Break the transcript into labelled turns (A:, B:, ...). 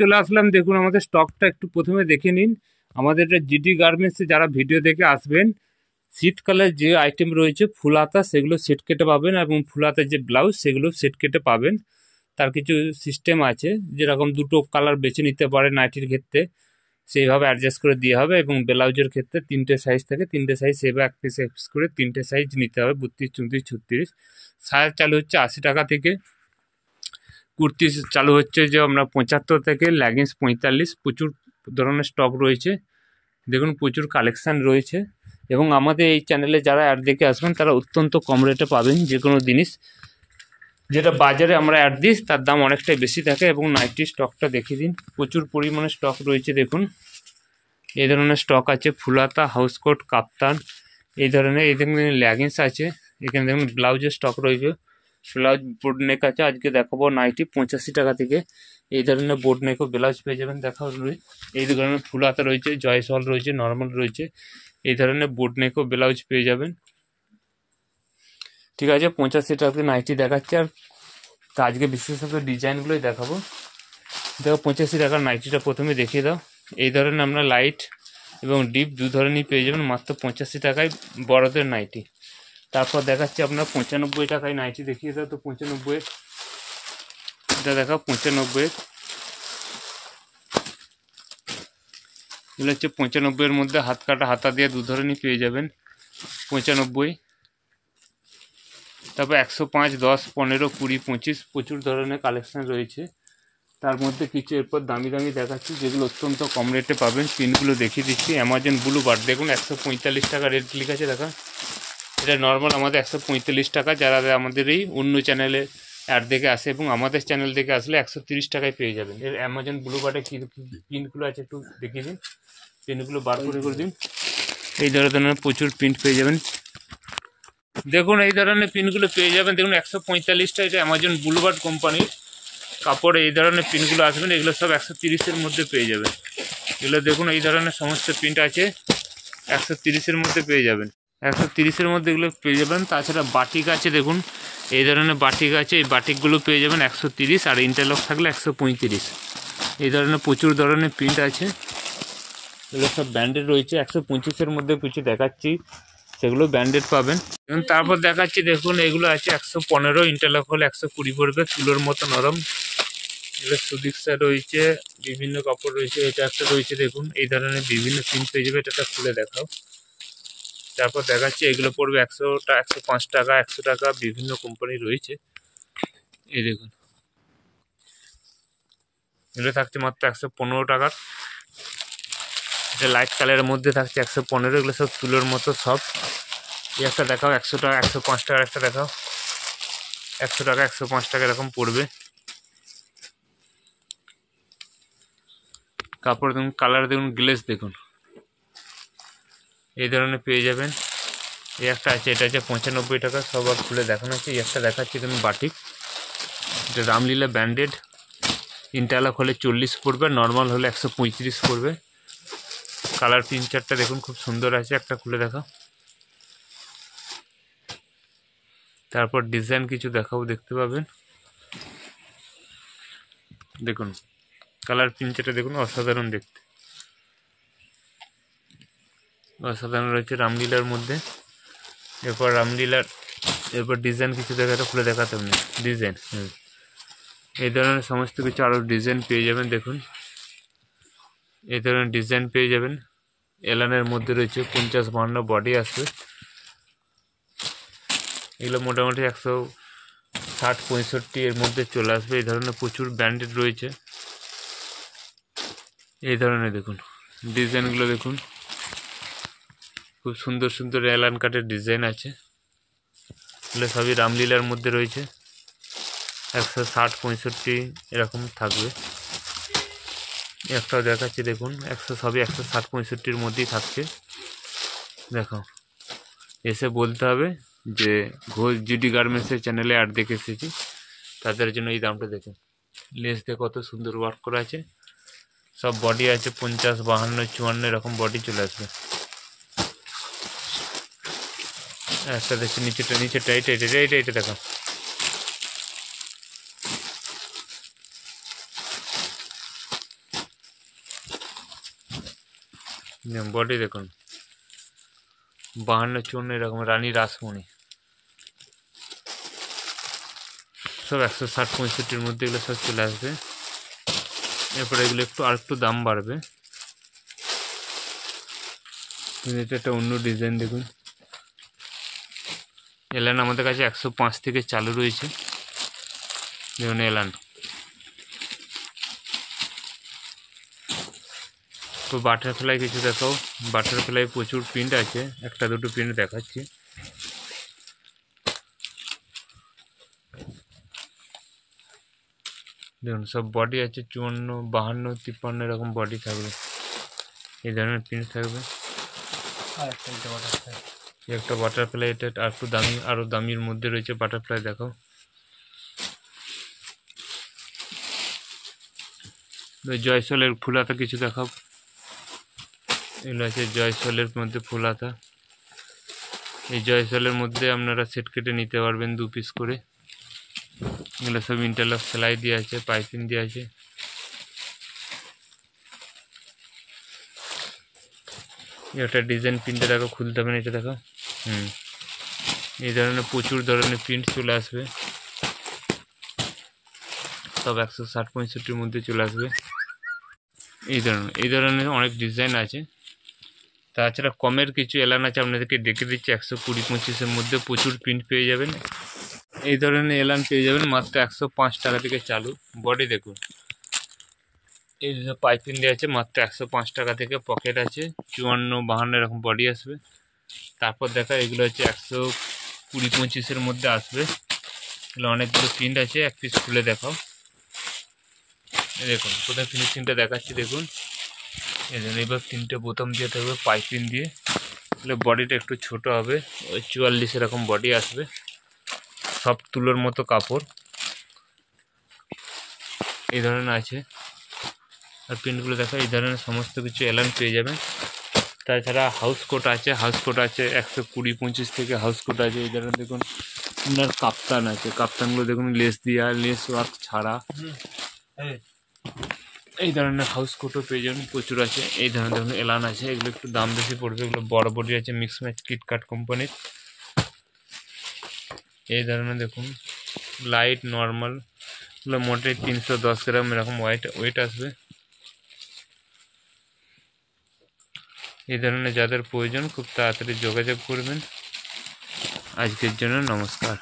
A: চলে আসলাম। দেখুন আমাদের স্টকটা একটু প্রথমে দেখে নিন। আমাদের এটা জিডি গার্মেন্টসে যারা ভিডিও দেখে আসবেন, শীতকালের যে আইটেম রয়েছে ফুল হাতা সেগুলো সেট কেটে পাবেন, এবং ফুল হাতার যে ব্লাউজ সেগুলো সেট কেটে পাবেন। তার কিছু সিস্টেম আছে, যেরকম দুটো কালার বেছে নিতে পারে নাইটির ক্ষেত্রে, সেইভাবে অ্যাডজাস্ট করে দেওয়া হবে। এবং ব্লাউজের ক্ষেত্রে 3টে সাইজ থাকে, 3টে সাইজ সেভাবে এক পিস এক পিস করে 3টে সাইজ নিতে হবে, 32, 34, 36। সাইজ চালু হচ্ছে 80 টাকা থেকে। কুর্তি চালু হচ্ছে যে আমরা 75 থেকে, লেগিংস 45। প্রচুর ধরনের স্টক রয়েছে, দেখুন প্রচুর কালেকশান রয়েছে। এবং আমাদের এই চ্যানেলে যারা অ্যাড দেখে আসবেন তারা অত্যন্ত কম রেটে পাবেন যে কোনো জিনিস, যেটা বাজারে আমরা অ্যাড দিই তার দাম অনেকটাই বেশি থাকে। এবং নাইটির স্টকটা দেখিয়ে দিন, প্রচুর পরিমাণে স্টক রয়েছে। দেখুন এই ধরনের স্টক আছে, ফুলাতা, হাউসকোট, কাপ্তান, এই ধরনের। এই দেখুন লেগিংস আছে, এখানে দেখুন ব্লাউজের স্টক রয়েছে। ব্লাউজ বোর্ড নেক আছে, আজকে দেখাবো নাইটি 85 টাকা থেকে। এই ধরনের বোর্ড নেকও ব্লাউজ পেয়ে যাবেন। দেখাও এই ধরনের ফুল হাতা রয়েছে, জয়সওয়াল রয়েছে, নর্মাল রয়েছে। এই ধরনের বোর্ড নেকও ব্লাউজ পেয়ে যাবেন। ঠিক আছে, 85 টাকা নাইটি দেখাচ্ছে। আর আজকে বিশেষত ডিজাইনগুলোই দেখাবো। দেখো 85 টাকার নাইটিটা প্রথমে দেখিয়ে দাও। এই ধরনের আমরা লাইট এবং ডিপ দু ধরনেরই পেয়ে যাবেন মাত্র 85 টাকায় বড়দের নাইটি। তারপর দেখাচ্ছি আপনার 95 টাকায় নাইটি দেখিয়ে দাও। তো 95, এটা দেখাও 95। এগুলো হচ্ছে 95-এর মধ্যে হাত কাটা হাতা দিয়ে দু ধরনেরই পেয়ে যাবেন, 95। তারপর 105, 10, 15, 20, 25 প্রচুর ধরনের কালেকশান রয়েছে। তার মধ্যে কিছু এরপর দামি দামি দেখাচ্ছি যেগুলো অত্যন্ত কম রেটে পাবেন। পিনগুলো দেখিয়ে দিচ্ছি। অ্যামাজন ব্লু বার্ড দেখুন 145 টাকা রেট লিখা আছে, দেখা। এটা নর্মাল আমাদের 145 টাকা। যারা আমাদের এই অন্য চ্যানেলে অ্যাড দেখে আসে এবং আমাদের চ্যানেল থেকে আসলে 130 টাকায় পেয়ে যাবেন। এর অ্যামাজন ব্লু বার্ডে কী প্রিন্টগুলো আছে একটু দেখিয়ে দিন, প্রিন্টগুলো বার করে দিন। এই ধরনের প্রচুর প্রিন্ট পেয়ে যাবেন। দেখুন এই ধরনের পিনগুলো পেয়ে যাবেন। দেখুন 145টা, এটা অ্যামাজন ব্লু বার্ড কোম্পানির কাপড়ে এই ধরনের পিনগুলো আসবেন। এগুলো সব 130-এর মধ্যে পেয়ে যাবেন। এগুলো দেখুন এই ধরনের সমস্ত প্রিন্ট আছে, 130-এর মধ্যে পেয়ে যাবেন। 130-এর মধ্যে এগুলো পেয়ে যাবেন। তাছাড়া বাটিক আছে, দেখুন এই ধরনের বাটিক আছে, এই বাটিকগুলো পেয়ে যাবেন 130, আর ইন্টারলক থাকলে 135। এই ধরনের প্রচুর ধরনের প্রিন্ট আছে, এগুলো সব ব্র্যান্ডেড রয়েছে। 125-এর মধ্যে কিছু দেখাচ্ছি, সেগুলো ব্র্যান্ডেড পাবেন। এবং তারপর দেখাচ্ছি দেখুন এগুলো আছে 115, ইন্টারলক হলে 120 পড়বে, তুলোর মতো নরম। এগুলো সুদিক্সা রয়েছে, বিভিন্ন কাপড় রয়েছে। এটা একটা রয়েছে, দেখুন এই ধরনের বিভিন্ন প্রিন্ট পেয়ে যাবে। এটা খুলে দেখাও। তারপর দেখাচ্ছি এগুলো পড়বে 105 টাকা, 100 টাকা, বিভিন্ন কোম্পানি রয়েছে। এই দেখুন এগুলো থাকছে মাত্র 115 টাকার। এটা লাইট কালারের মধ্যে থাকছে 115। এগুলো সব তুলোর মতো সব। এই একটা দেখাও 100 টাকা, 105 টাকার একটা দেখাও। 100 টাকা, 105 টাকা এরকম পড়বে। কাপড় দেখুন, কালার দেখুন, গ্লেজ দেখুন, এই ধরনের পেয়ে যাবেন। এই একটা আছে, এটা আছে 95 টাকা। সব আর খুলে দেখানো হচ্ছে। এই একটা দেখাচ্ছি দেখুন বাটিক, এটা রামলীলা ব্র্যান্ডেড। ইন্টারলক হলে 40 পড়বে, নর্মাল হলে 135 পড়বে। কালার পিকচারটা দেখুন খুব সুন্দর আছে, একটা খুলে দেখা। তারপর ডিজাইন কিছু দেখাবো, দেখতে পাবেন। দেখুন কালার পিকচারটা দেখুন, অসাধারণ দেখতে, অসাধারণ রয়েছে রামলীলার মধ্যে। এরপর ডিজাইন কিছু দেখাতে খুলে দেখাতে হবে ডিজাইন। এই ধরনের সমস্ত কিছু আরও ডিজাইন পেয়ে যাবেন। দেখুন এই ধরনের ডিজাইন পেয়ে যাবেন। এলানের মধ্যে রয়েছে 50-52 বডি আসবে। এগুলো মোটামুটি 160-65 এর মধ্যে চলে আসবে। এই ধরনের প্রচুর ব্র্যান্ডেড রয়েছে। এই ধরনের দেখুন ডিজাইনগুলো দেখুন, খুব সুন্দর সুন্দর এলান কাটের ডিজাইন আছে। এগুলো সবই রামলীলার মধ্যে রয়েছে। 160-65 এরকম থাকবে। একটাও দেখাচ্ছি দেখুন, সবই 160-65-র মধ্যেই থাকছে। দেখো এসে বলতে হবে যে ঘোষ জিডি গার্মেন্টসের চ্যানেলে অ্যাড দেখে এসেছি, তাদের জন্য এই দামটা দেখুন। লেস দিয়ে কত সুন্দর ওয়ার্ক করা আছে। সব বডি আছে 50, 52, 54 এরকম বডি চলে আসবে। একটা দেখছি নিচেটা এইটা দেখো। বডি দেখুন 52 54 এরকম, রানী রাসমণি সব 160 65 মধ্যে এগুলো সব চলে আসবে। এরপরে এগুলো আরেকটু দাম বাড়বে। এটা একটা অন্য ডিজাইন দেখুন। এলান আমাদের কাছে 105 থেকে চালু রয়েছে। দেখুন এলান তো বাটারফ্লাই কিছু দেখাও। বাটারফ্লাই প্রচুর প্রিন্ট আছে, একটা দুটো প্রিন্ট দেখাচ্ছি। দেখুন সব বডি আছে 54 52 53 এরকম বডি থাকবে, এই ধরনের প্রিন্ট থাকবে। একটা বাটারফ্লাই, এটা আর একটু দামি, আরও দামির মধ্যে রয়েছে বাটারফ্লাই দেখাও। জয়সলের ফুল হাতা কিছু দেখাও। এগুলো আছে জয়সলের মধ্যে ফুল হাতা। এই জয়সলের মধ্যে আপনারা সেট কেটে নিতে পারবেন 2 পিস করে। এগুলো সব ইন্টারলক সেলাই দিয়ে আছে, পাইপিং দিয়ে আছে। একটা ডিজাইন প্রিন্টে দেখো, খুলতে হবে না, এটা দেখো। এই ধরনের প্রচুর ধরনের প্রিন্ট চলে আসবে, সব 160 65 মধ্যে চলে আসবে। এই ধরনের অনেক ডিজাইন আছে। তাছাড়া কমের কিছু এলান আছে, আপনাদেরকে দেখে দিচ্ছি। 120 25 মধ্যে প্রচুর প্রিন্ট পেয়ে যাবেন। এই ধরনের এলান পেয়ে যাবেন মাত্র 105 টাকা থেকে চালু। বডি দেখুন, এই যে পাইপিং দেওয়া আছে মাত্র 105 টাকা থেকে। পকেট আছে 54 52 এরকম বডি আসবে। তারপর দেখা এগুলো হচ্ছে 120 25 মধ্যে আসবে। এগুলো অনেকগুলো প্রিন্ট আছে, এক পিস খুলে দেখাও। দেখুন প্রথমে ফিনিশিংটা দেখাচ্ছি দেখুন। এবার 3টে বোতাম দিয়ে থাকবে পাইপিং দিয়ে। তাহলে বডিটা একটু ছোট হবে, ওই 44 এরকম বডি আসবে। সব তুলোর মতো কাপড় এই ধরনের আছে। আর প্রিন্টগুলো দেখা, এই ধরনের সমস্ত কিছু এলান পেয়ে যাবেন। তাছাড়া হাউস কোট আছে, 120 25 থেকে হাউস কোট আছে। এই ধরনের দেখুন আপনার কাপ্তান আছে, কাপ্তানগুলো দেখুন লেস দিয়া, লেস ওয়ার্ক ছাড়া। এই ধরনের হাউস কোটও পেয়ে যাবেন, প্রচুর আছে। এই ধরনের দেখুন এলান আছে, এগুলো একটু দাম বেশি পড়বে। এগুলো বড় বডি আছে, মিক্স ম্যাচ কিটকাট কোম্পানির। এই ধরনের দেখুন লাইট নর্মাল, এগুলো মোটে 310 গ্রাম এরকম ওয়েট আসবে। এই ধরনের যাদের প্রয়োজন খুব তাড়াতাড়ি যোগাযোগ করবেন। আজকের জন্য নমস্কার।